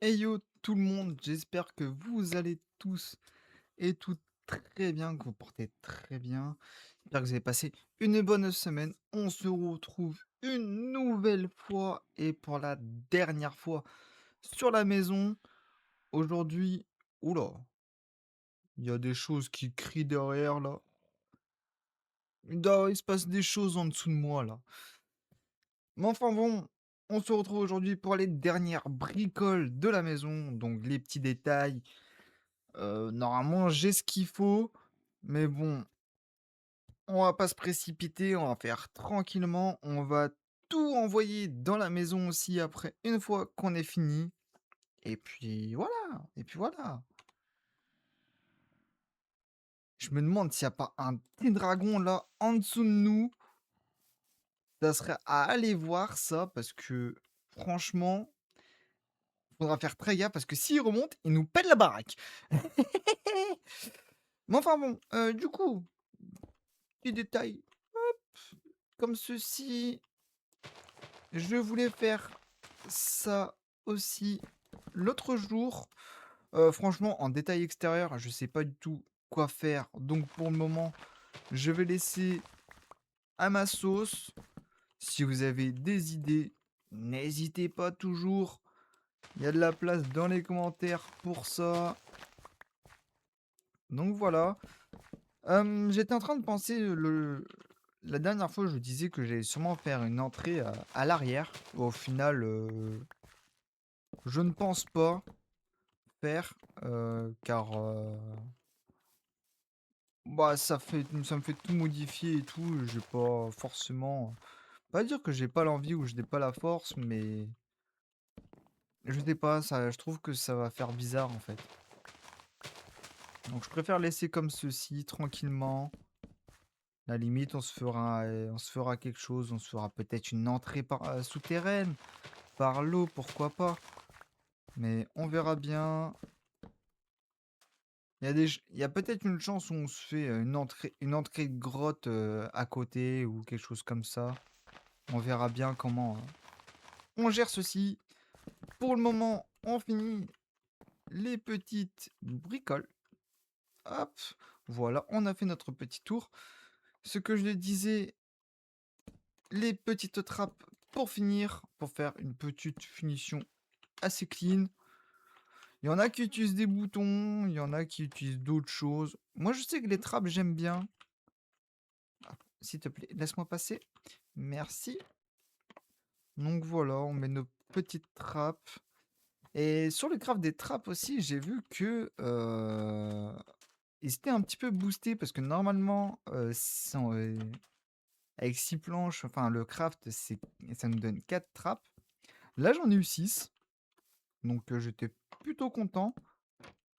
Hey yo tout le monde, j'espère que vous allez tous et toutes très bien, que vous portez très bien. J'espère que vous avez passé une bonne semaine. On se retrouve une nouvelle fois et pour la dernière fois sur la maison. Aujourd'hui, oula, il y a des choses qui crient derrière là. Il se passe des choses en dessous de moi là. Mais enfin bon, on se retrouve aujourd'hui pour les dernières bricoles de la maison, donc les petits détails. Normalement, j'ai ce qu'il faut, mais bon, on va pas se précipiter, on va faire tranquillement. On va tout envoyer dans la maison aussi après, une fois qu'on est fini. Et puis voilà. Je me demande s'il y a pas un petit dragon là en dessous de nous. Ça serait à aller voir ça parce que franchement, faudra faire très gaffe parce que s'il remonte, il nous pète la baraque. Mais enfin bon, du coup, petit détail, hop, comme ceci. Je voulais faire ça aussi l'autre jour. Franchement, en détail extérieur, je sais pas du tout quoi faire. Donc pour le moment, je vais laisser à ma sauce. Si vous avez des idées, n'hésitez pas toujours. Il y a de la place dans les commentaires pour ça. Donc voilà. J'étais en train de penser la dernière fois, je disais que j'allais sûrement faire une entrée à l'arrière. Au final, je ne pense pas faire, car, bah, ça me fait tout modifier et tout, j'ai pas forcément pas dire que j'ai pas l'envie ou je n'ai pas la force, mais je sais pas, ça je trouve que ça va faire bizarre, en fait. Donc je préfère laisser comme ceci, tranquillement. À la limite, on se fera quelque chose, on se fera peut-être une entrée souterraine, par l'eau, pourquoi pas? Mais on verra bien. Il y a peut-être une chance où on se fait, une entrée de grotte, à côté ou quelque chose comme ça. On verra bien comment, on gère ceci. Pour le moment, on finit les petites bricoles. Hop, voilà, on a fait notre petit tour. Ce que je le disais, les petites trappes pour finir, pour faire une petite finition assez clean. Il y en a qui utilisent des boutons, il y en a qui utilisent d'autres choses. Moi, je sais que les trappes, j'aime bien. S'il te plaît, laisse-moi passer. Merci. Donc voilà, on met nos petites trappes. Et sur le craft des trappes aussi, j'ai vu que ils étaient un petit peu boostés parce que normalement, avec 6 planches, enfin le craft, ça nous donne 4 trappes. Là, j'en ai eu 6, donc j'étais plutôt content.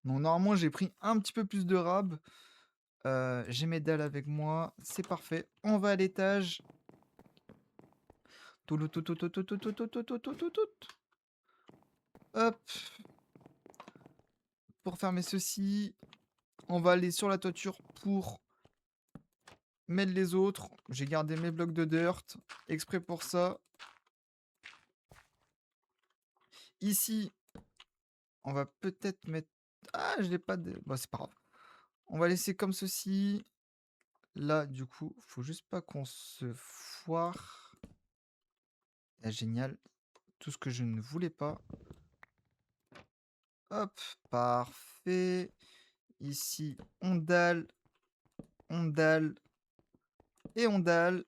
Donc normalement, j'ai pris un petit peu plus de rab. J'ai mes dalles avec moi, c'est parfait. On va à l'étage. Hop, pour fermer ceci, on va aller sur la toiture pour mettre les autres. J'ai gardé mes blocs de dirt exprès pour ça. Ici, on va peut-être mettre... Ah, je l'ai pas... Bon, c'est pas grave. On va laisser comme ceci. Là, du coup, faut juste pas qu'on se foire. Ah, génial. Tout ce que je ne voulais pas. Hop, parfait. Ici, on dalle et on dalle.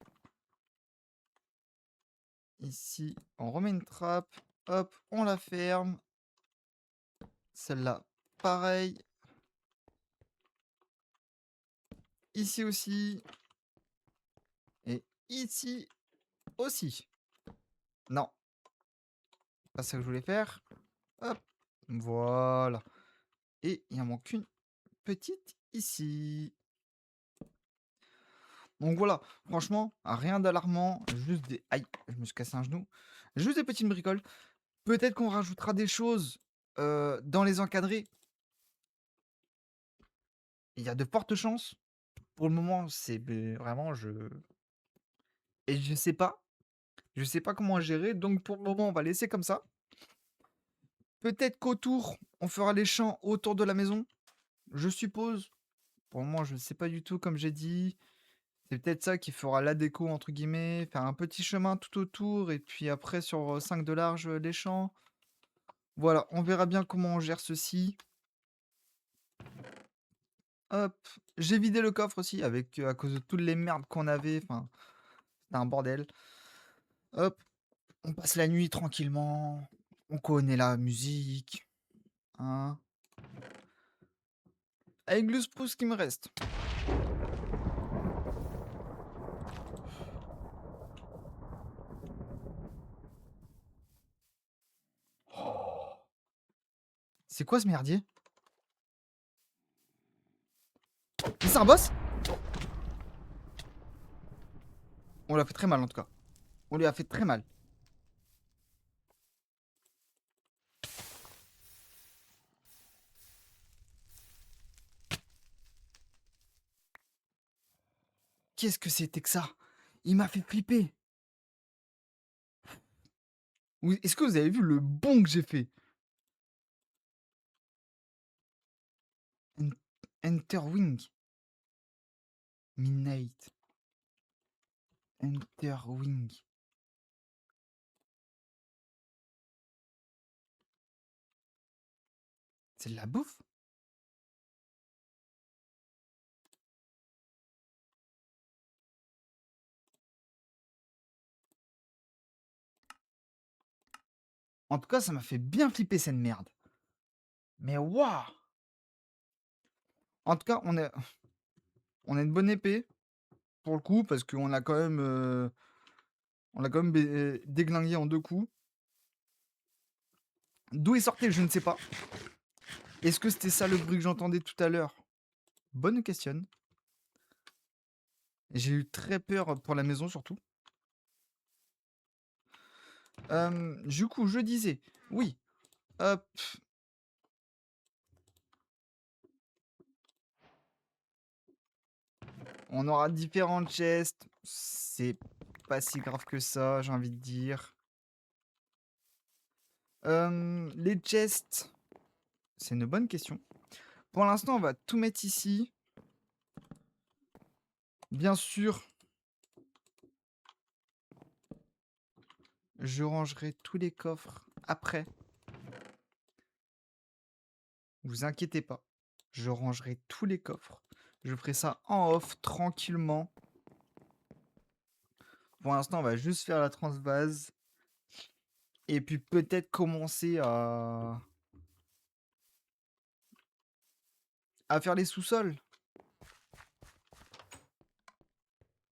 Ici, on remet une trappe. Hop, on la ferme. Celle-là, pareil. Ici aussi. Et ici aussi. Non, pas ça que je voulais faire. Hop, voilà. Et il en manque une petite ici. Donc voilà, franchement, rien d'alarmant, juste des... Aïe, je me suis cassé un genou. Juste des petites bricoles. Peut-être qu'on rajoutera des choses dans les encadrés. Il y a de fortes chances. Pour le moment, vraiment, Et je sais pas. Je sais pas comment gérer. Donc pour le moment, on va laisser comme ça. Peut-être qu'autour, on fera les champs autour de la maison, je suppose. Pour le moment, je ne sais pas du tout, comme j'ai dit. C'est peut-être ça qui fera «la déco» entre guillemets, faire un petit chemin tout autour et puis après sur, 5 de large, les champs. Voilà, on verra bien comment on gère ceci. Hop, j'ai vidé le coffre aussi avec, à cause de toutes les merdes qu'on avait, enfin, c'était un bordel. Hop, on passe la nuit tranquillement, on connaît la musique, hein, avec le spruce qui me reste. C'est quoi ce merdier? Mais c'est un boss? On lui a fait très mal en tout cas. On lui a fait très mal. Qu'est-ce que c'était que ça? Il m'a fait flipper. Oui, est-ce que vous avez vu le bond que j'ai fait? En Enterwing. Midnight. Enterwing. C'est de la bouffe? En tout cas, ça m'a fait bien flipper cette merde. Mais waouh! En tout cas, on a une bonne épée, pour le coup, parce qu'on a quand même, déglingué en 2 coups. D'où il sortait, je ne sais pas. Est-ce que c'était ça le bruit que j'entendais tout à l'heure? Bonne question. J'ai eu très peur pour la maison surtout. Du coup, je disais, oui, hop, on aura différentes chests. C'est pas si grave que ça, j'ai envie de dire. Les chests, c'est une bonne question. Pour l'instant, on va tout mettre ici. Bien sûr, je rangerai tous les coffres après. Vous inquiétez pas. Je rangerai tous les coffres. Je ferai ça en off, tranquillement. Pour l'instant, on va juste faire la transvase. Et puis peut-être commencer à faire les sous-sols.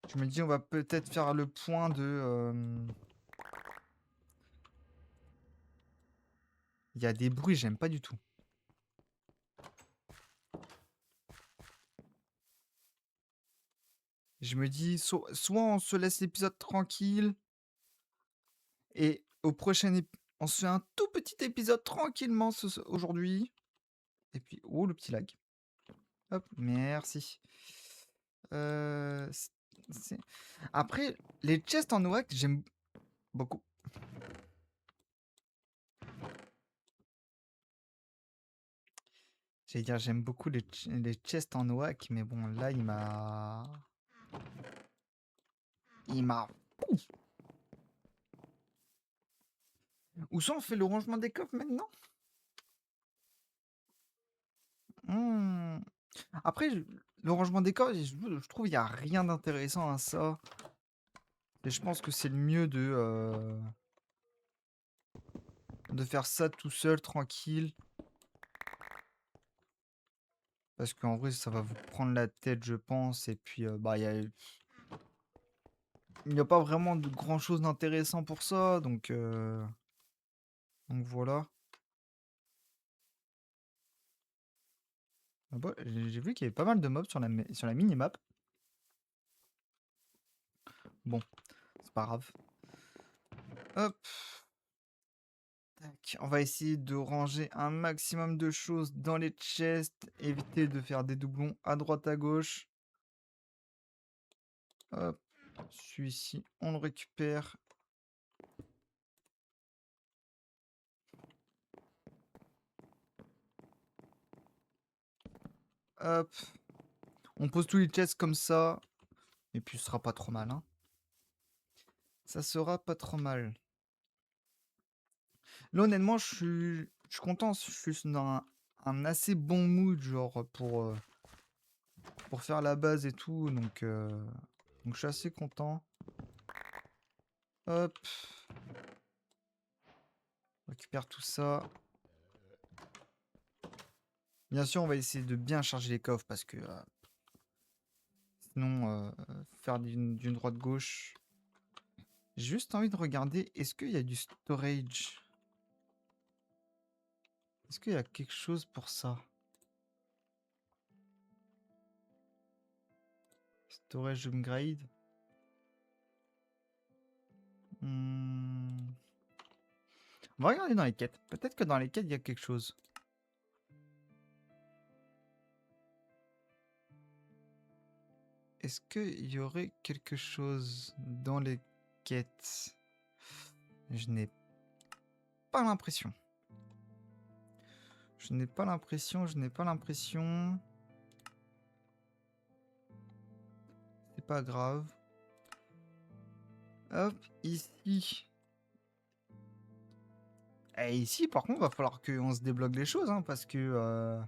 Je me dis, on va peut-être faire le point de... Il y a des bruits, j'aime pas du tout. Je me dis, soit on se laisse l'épisode tranquille, et au prochain on se fait un tout petit épisode tranquillement aujourd'hui. Et puis, oh, le petit lag. Hop, merci. Euh, c'est- c'est- Après, les chests en noack, j'aime beaucoup. J'allais dire, j'aime beaucoup les chests en noack, mais bon, là, il m'a... Il m'a... Ou soit on fait le rangement des coffres maintenant? Hmm. Après, le rangement des coffres, je trouve qu'il n'y a rien d'intéressant à ça. Et je pense que c'est le mieux de faire ça tout seul, tranquille. Parce qu'en vrai, ça va vous prendre la tête, je pense. Et puis, bah, il n'y a pas vraiment de grand-chose d'intéressant pour ça. Donc voilà. Ah bah, j'ai vu qu'il y avait pas mal de mobs sur la mini-map. Bon, c'est pas grave. Hop. Tac. On va essayer de ranger un maximum de choses dans les chests. Éviter de faire des doublons à droite à gauche. Hop. Celui-ci, on le récupère. Hop. On pose tous les chests comme ça. Et puis ce sera pas trop mal, hein. Ça sera pas trop mal. Là, honnêtement, je suis content. Je suis dans un assez bon mood, genre, pour faire la base et tout. Donc je suis assez content. Hop. On récupère tout ça. Bien sûr, on va essayer de bien charger les coffres parce que sinon, faire d'une droite-gauche. J'ai juste envie de regarder, est-ce qu'il y a du storage? Est-ce qu'il y a quelque chose pour ça? Storage upgrade? Hmm. On va regarder dans les quêtes. Peut-être que dans les quêtes, il y a quelque chose. Est-ce qu'il y aurait quelque chose dans les quêtes? Je n'ai pas l'impression. Je n'ai pas l'impression, je n'ai pas l'impression. C'est pas grave. Hop, ici. Et ici, par contre, va falloir qu'on se débloque les choses, hein, parce que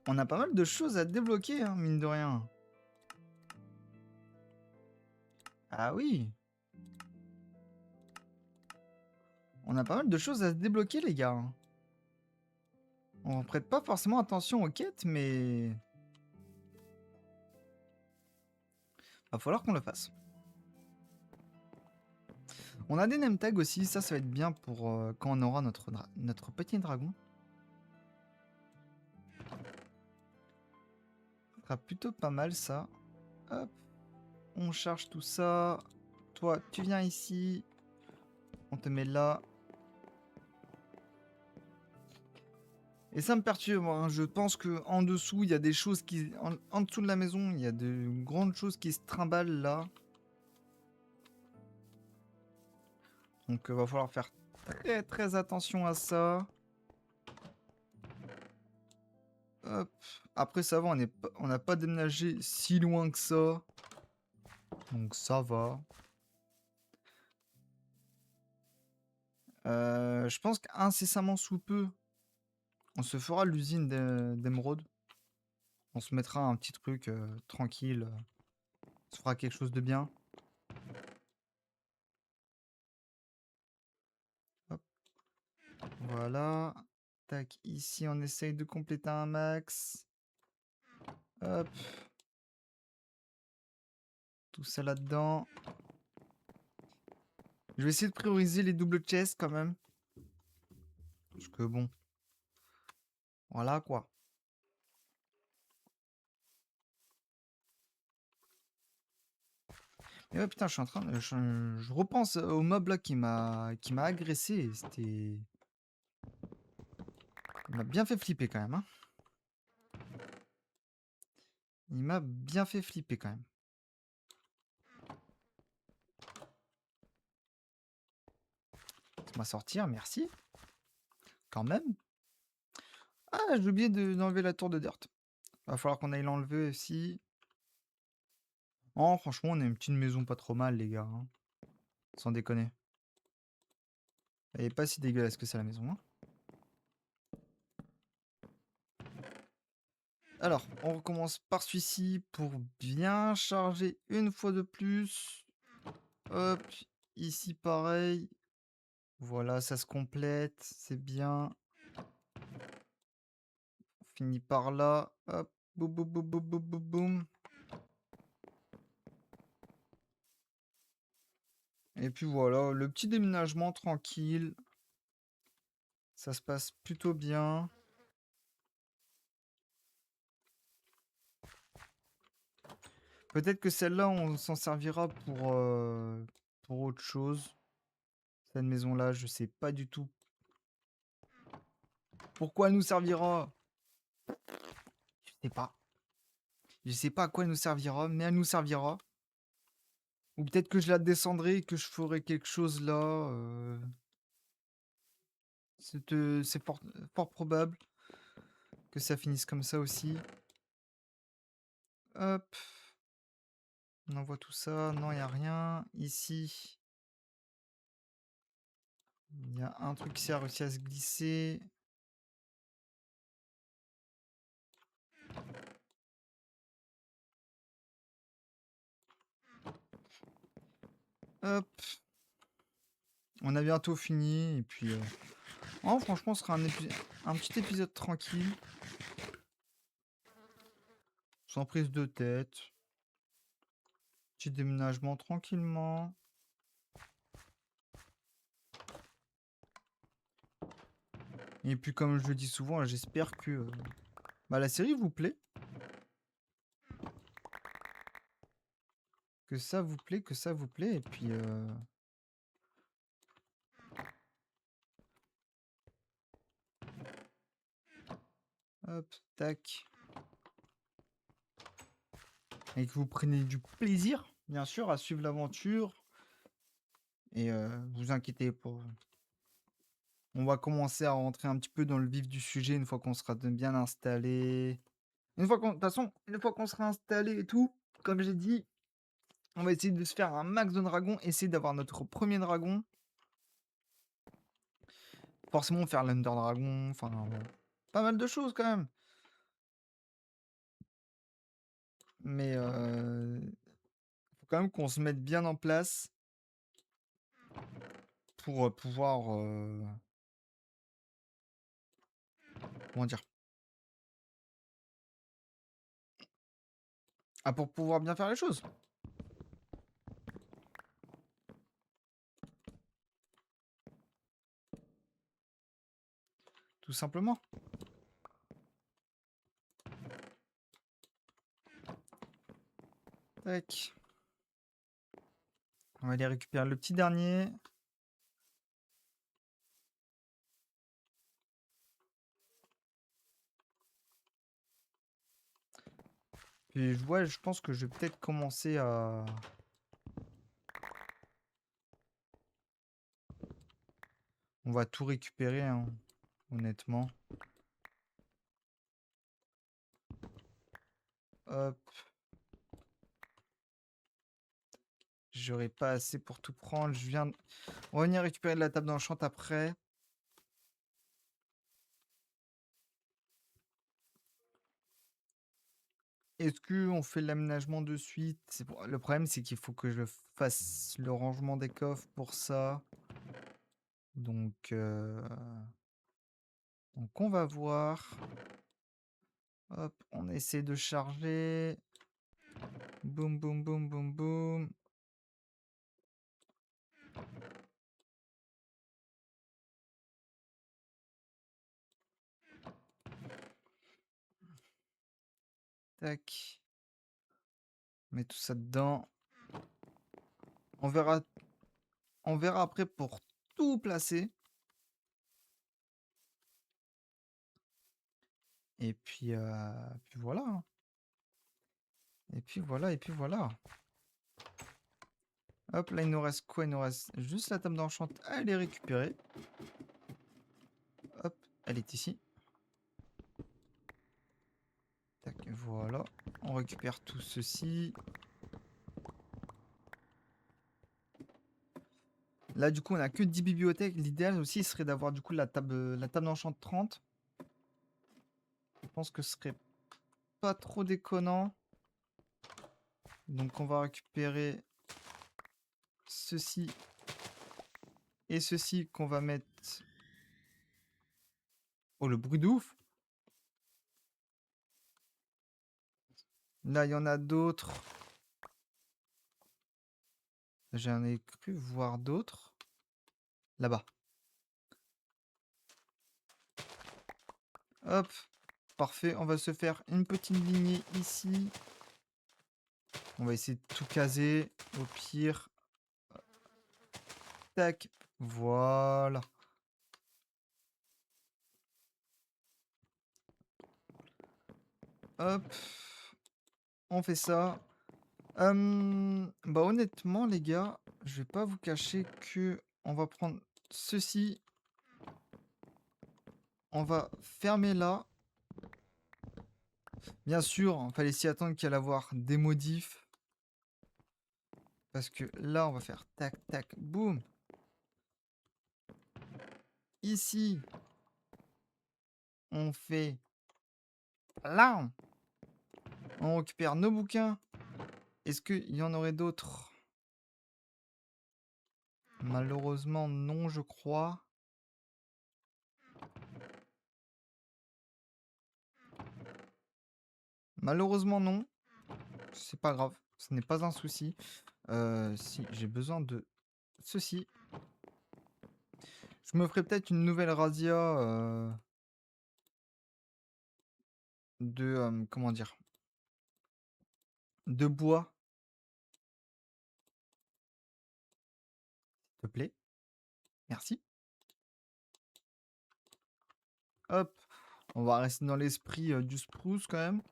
on a pas mal de choses à débloquer, hein, mine de rien. Ah oui, on a pas mal de choses à se débloquer, les gars, hein. On prête pas forcément attention aux quêtes, mais va falloir qu'on le fasse. On a des name tags aussi, ça va être bien pour quand on aura notre petit dragon. Ça sera plutôt pas mal ça. Hop, on charge tout ça. Toi, tu viens ici. On te met là. Et ça me perturbe, hein. Je pense que en dessous, il y a des choses qui... En dessous de la maison, il y a de grandes choses qui se trimballent là. Donc va falloir faire très très attention à ça. Hop. Après ça va, on n'a pas déménagé si loin que ça. Donc ça va. Je pense qu'incessamment sous peu, on se fera l'usine d'émeraude. On se mettra un petit truc tranquille. On se fera quelque chose de bien. Hop. Voilà. Tac, ici on essaye de compléter un max. Hop. Tout ça là-dedans. Je vais essayer de prioriser les doubles chests quand même. Parce que bon. Voilà quoi. Mais ouais, putain, je suis en train de... Je repense au mob là qui m'a agressé. C'était... Il m'a bien fait flipper quand même, hein. Il m'a bien fait flipper quand même. Laisse-moi sortir, merci. Quand même. Ah, j'ai oublié d'enlever la tour de dirt. Va falloir qu'on aille l'enlever aussi. Oh, franchement, on a une petite maison pas trop mal, les gars, hein. Sans déconner. Elle est pas si dégueulasse que ça, la maison, hein. Alors, on recommence par celui-ci pour bien charger une fois de plus. Hop, ici pareil. Voilà, ça se complète, c'est bien. On finit par là. Hop, boum, boum, boum, boum, boum, boum, boum. Et puis voilà, le petit déménagement tranquille. Ça se passe plutôt bien. Peut-être que celle-là, on s'en servira pour autre chose. Cette maison-là, je sais pas du tout pourquoi elle nous servira. Je sais pas. Je sais pas à quoi elle nous servira, mais elle nous servira. Ou peut-être que je la descendrai et que je ferai quelque chose là. C'est fort probable que ça finisse comme ça aussi. Hop, on envoie tout ça. Non, il y a rien. Ici, il y a un truc qui a réussi à se glisser. Hop, on a bientôt fini et puis, oh franchement, ce sera un petit épisode tranquille, sans prise de tête. Petit déménagement tranquillement. Et puis comme je le dis souvent, j'espère que, bah, la série vous plaît. Que ça vous plaît, que ça vous plaît et puis, hop, tac. Et que vous preniez du plaisir, bien sûr, à suivre l'aventure et vous inquiétez pas. On va commencer à rentrer un petit peu dans le vif du sujet une fois qu'on sera bien installé. De toute façon, une fois qu'on sera installé et tout, comme j'ai dit, on va essayer de se faire un max de dragons, essayer d'avoir notre premier dragon. Forcément faire l'Under Dragon, enfin, pas mal de choses quand même. Mais faut quand même qu'on se mette bien en place pour, pouvoir, comment dire? Ah, pour pouvoir bien faire les choses, tout simplement. Tac. On va aller récupérer le petit dernier. Puis ouais, je pense que je vais peut-être commencer à on va tout récupérer, hein, honnêtement. Hop, j'aurai pas assez pour tout prendre. On va venir récupérer de la table d'enchant après. Est-ce qu'on fait l'aménagement de suite? Le problème, c'est qu'il faut que je fasse le rangement des coffres pour ça. Donc, on va voir. Hop, on essaie de charger. Boum, boum, boum, boum, boum. Tac. On met tout ça dedans. On verra, on verra après pour tout placer. Et puis voilà, hein. Et puis voilà, et puis voilà. Hop, là, il nous reste quoi? Il nous reste juste la table d'enchant. Elle est récupérée. Hop, elle est ici. Tac, voilà. On récupère tout ceci. Là, du coup, on a que 10 bibliothèques. L'idéal aussi serait d'avoir du coup la table d'enchant de 30. Je pense que ce serait pas trop déconnant. Donc, on va récupérer ceci et ceci qu'on va mettre. Oh, le bruit de ouf! Là, il y en a d'autres. J'en ai cru voir d'autres. Là-bas. Hop. Parfait. On va se faire une petite lignée ici. On va essayer de tout caser. Au pire. Tac. Voilà. Hop. On fait ça. Bah honnêtement les gars, je vais pas vous cacher que on va prendre ceci, on va fermer là, Bien sûr, il fallait s'y attendre qu'il y allait avoir des modifs. Parce que là, on va faire tac, tac, boum. Ici, on fait là. On récupère nos bouquins. Est-ce qu'il y en aurait d'autres? Malheureusement, non, je crois. Malheureusement, non. C'est pas grave. Ce n'est pas un souci. Si, j'ai besoin de ceci. Je me ferai peut-être une nouvelle razzia de... comment dire? De bois, s'il te plaît. Merci. Hop. On va rester dans l'esprit du spruce quand même.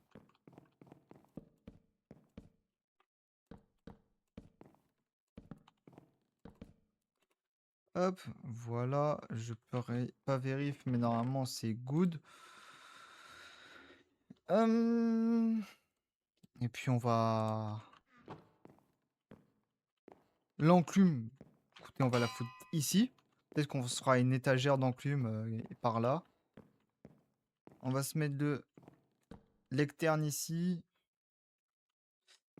Hop, voilà. Je peux pas vérifier, mais normalement c'est good. Et puis on va... L'enclume, écoutez, on va la foutre ici. Peut-être qu'on se fera une étagère d'enclume par là. On va se mettre le lectern ici.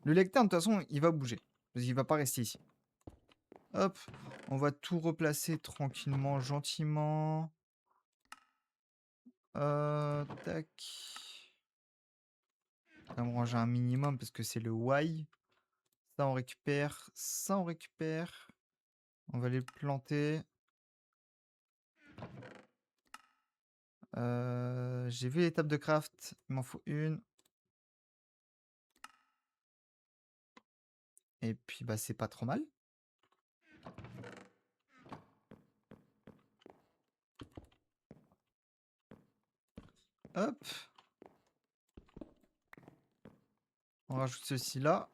Le lectern, de toute façon, il va bouger. Parce qu'il va pas rester ici. Hop, on va tout replacer tranquillement, gentiment. Tac. On va me ranger un minimum parce que c'est le Y. Ça, on récupère. Ça, on récupère. On va les planter. J'ai vu l'étape de craft. Il m'en faut une. Et puis, bah, c'est pas trop mal. Hop. On rajoute ceci là.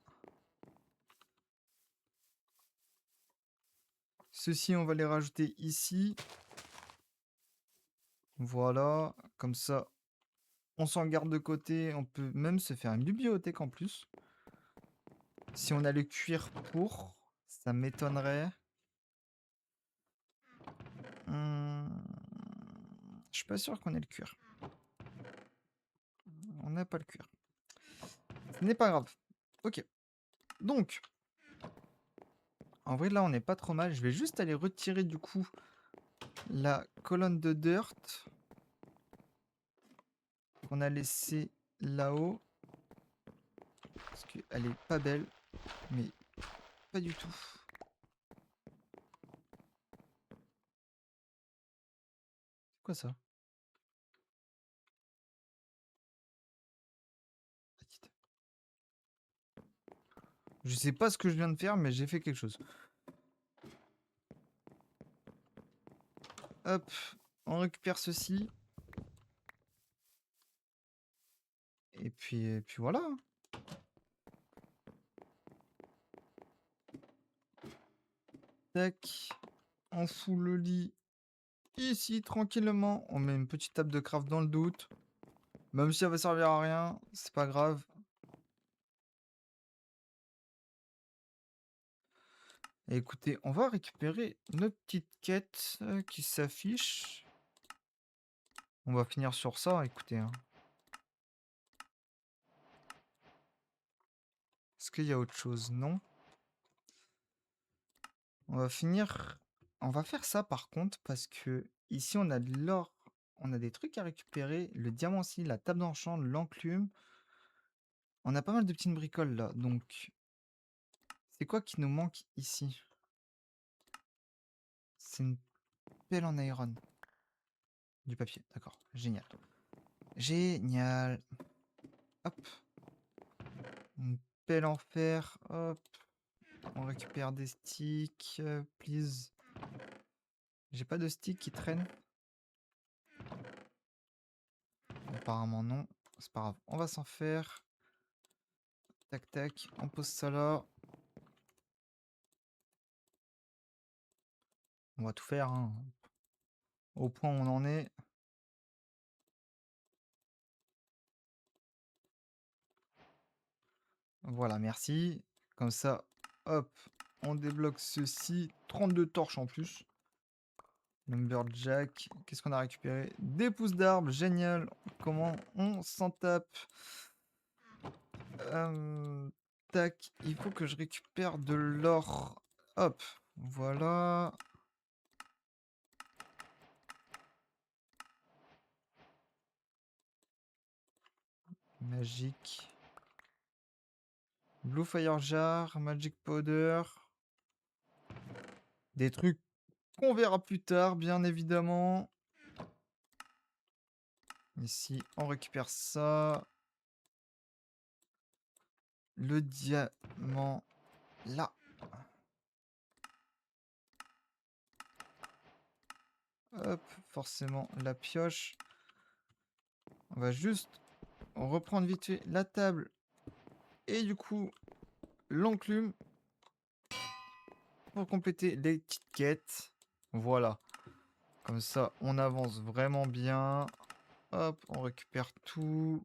Ceci, on va les rajouter ici. Voilà. Comme ça, on s'en garde de côté. On peut même se faire une bibliothèque en plus. Si on a le cuir pour, ça m'étonnerait. Je suis pas sûr qu'on ait le cuir. On n'a pas le cuir. Ce n'est pas grave. Ok. Donc, en vrai, là, on n'est pas trop mal. Je vais juste aller retirer, du coup, la colonne de dirt qu'on a laissée là-haut. Parce qu'elle est pas belle. Mais pas du tout. C'est quoi ça? Petite. Je sais pas ce que je viens de faire, mais j'ai fait quelque chose. Hop, on récupère ceci. Et puis voilà. Tac. On fout le lit ici, tranquillement. On met une petite table de craft dans le doute. Même si elle va servir à rien, c'est pas grave. Et écoutez, on va récupérer notre petite quête qui s'affiche. On va finir sur ça, écoutez, hein. Est-ce qu'il y a autre chose? Non. On va finir... On va faire ça par contre, parce que ici on a de l'or. On a des trucs à récupérer. Le diamant-ci, la table d'enchant, l'enclume. On a pas mal de petites bricoles là, donc... C'est quoi qui nous manque ici? C'est une pelle en iron. Du papier, d'accord. Génial. Génial. Hop. Une pelle en fer. Hop. On récupère des sticks. Please. J'ai pas de sticks qui traînent. Apparemment non. C'est pas grave. On va s'en faire. Tac tac. On pose ça là. On va tout faire, hein. Au point où on en est. Voilà, merci. Comme ça, hop, on débloque ceci. 32 torches en plus. Lumberjack. Qu'est-ce qu'on a récupéré? Des pousses d'arbres, génial. Comment on s'en tape? Hem, tac, il faut que je récupère de l'or. Hop, voilà. Magique. Blue Fire Jar, Magic Powder. Des trucs qu'on verra plus tard, bien évidemment. Ici, on récupère ça. Le diamant, là. Hop, forcément, la pioche. On va juste reprendre vite fait la table et du coup, l'enclume pour compléter les petites quêtes. Voilà. Comme ça, on avance vraiment bien. Hop, on récupère tout.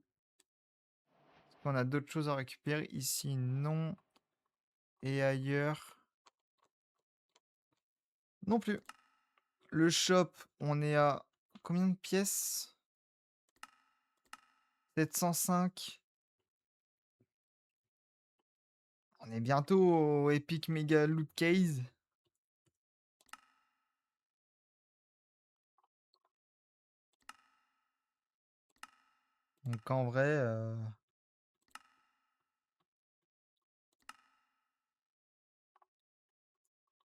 Est-ce qu'on a d'autres choses à récupérer ici? Non. Et ailleurs? Non plus. Le shop, on est à combien de pièces? 705. On est bientôt au Epic Mega Loot Case. Donc en vrai,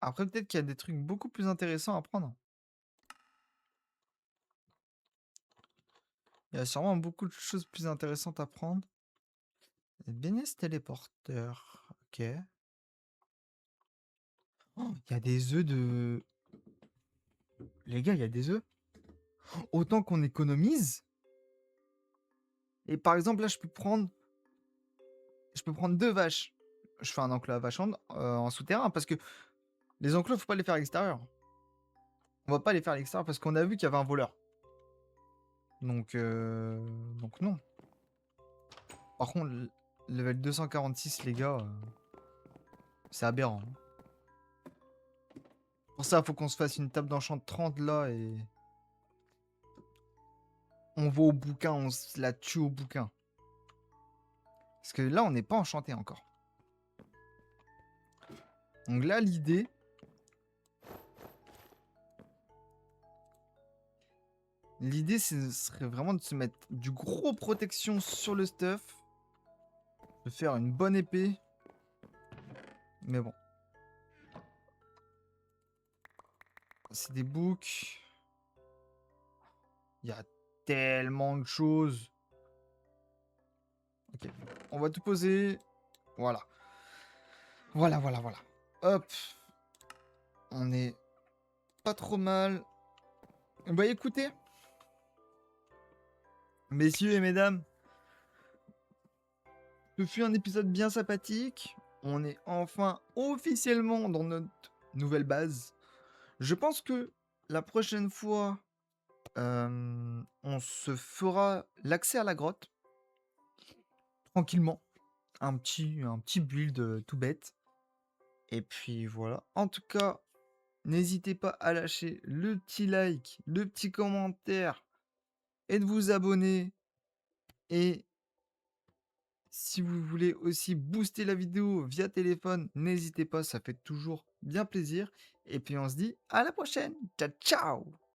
après peut-être qu'il y a des trucs beaucoup plus intéressants à prendre. Il y a sûrement beaucoup de choses plus intéressantes à prendre. Bénis téléporteur. Ok. Oh, il y a des œufs de... Les gars, il y a des œufs. Autant qu'on économise. Et par exemple, là, je peux prendre 2 vaches. Je fais un enclos à vaches en souterrain parce que les enclos, faut pas les faire à l'extérieur. On va pas les faire à l'extérieur parce qu'on a vu qu'il y avait un voleur. Donc, donc non. Par contre, level 246, les gars, c'est aberrant. Pour ça, faut qu'on se fasse une table d'enchant 30 là et on va au bouquin, on se la tue au bouquin. Parce que là, on n'est pas enchanté encore. Donc là, l'idée, ce serait vraiment de se mettre du gros protection sur le stuff, de faire une bonne épée. Mais bon. C'est des books. Il y a tellement de choses. Ok. On va tout poser. Voilà. Voilà, voilà, voilà. Hop. On est pas trop mal. Bah écoutez, messieurs et mesdames, ce fut un épisode bien sympathique. On est enfin officiellement dans notre nouvelle base. Je pense que la prochaine fois, on se fera l'accès à la grotte tranquillement. Un petit build tout bête. Et puis voilà. En tout cas, n'hésitez pas à lâcher le petit like, le petit commentaire et de vous abonner. Et si vous voulez aussi booster la vidéo via téléphone, n'hésitez pas, ça fait toujours bien plaisir. Et puis on se dit à la prochaine. Ciao, ciao!